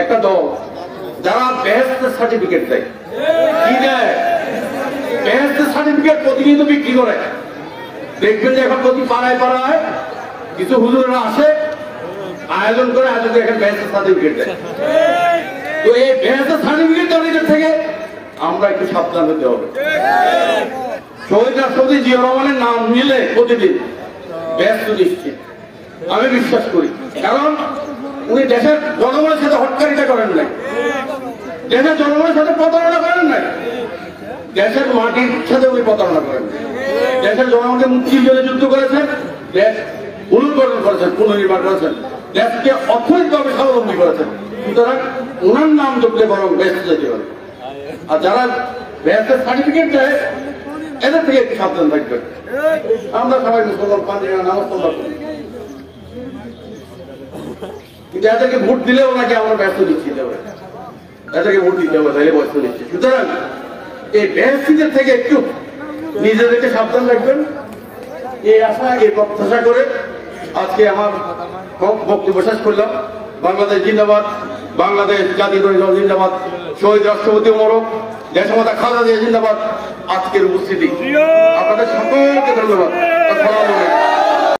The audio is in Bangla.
একটা দল যারা বেহেশতের সার্টিফিকেট দেয়, কি দেয়? বেহেশতের সার্টিফিকেট প্রতিনিয়ত বিক্রি করে। দেখবেন যে এখন প্রতি পাড়ায় পাড়ায় কিছু হুজুরেরা আসে, আয়োজন করে এখন বেহেশতের সার্টিফিকেট দেয়। তো এই বেহেশতের সার্টিফিকেট দেওয়ার থেকে আমরা একটু সাবধান হতে হবে। শহীদ রাষ্ট্রপতি জিয়া রহমানের নাম নিলে প্রতিদিন ব্যস্ত নিশ্চিত আমি বিশ্বাস করি, কারণ উনি দেশের জনগণের সাথে হটকারিতা করেন নাই, দেশের জনগণের সাথে প্রতারণা করেন নাই, দেশের মাটির সাথে উনি প্রতারণা করেন, দেশের জনগণকে মুক্তির জন্য যুদ্ধ করেছেন, দেশ পুনর্গঠন করেছেন, পুনর্নির্মাণ করেছেন, দেশকে অর্থনৈতিকভাবে স্বাবলম্বী করেছেন। সুতরাং ওনার নাম যোগলে বরং ব্যস্ত যেতে পারে। আর যারা ব্যস্তের সার্টিফিকেট দেয় এদের থেকে একটু সাবধান থাকবেন। আমরা সবাই মুসলমান পাঁচ নামাজ তোমরা করি, কিন্তু এদেরকে ভোট দিলেও নাকি আমরা ব্যস্ত দিচ্ছি, এদেরকে ভোট দিতে হবে, তাহলে ব্যস্ত দিচ্ছি। সুতরাং এই ব্যস্তিদের থেকে একটু নিজেদেরকে সাবধান রাখবেন, এই আশা এই প্রত্যাশা করে আজকে আমার বক্তব্য শেষ করলাম। বাংলাদেশ জিন্দাবাদ, বাংলাদেশ জাতীয়তাবাদী দল জিন্দাবাদ, শহীদ রাষ্ট্রপতি মোবারক, দেশমাতা খালেদা জিয়া জিন্দাবাদ। আজকের উপস্থিতি আপনাদের সকলকে ধন্যবাদ।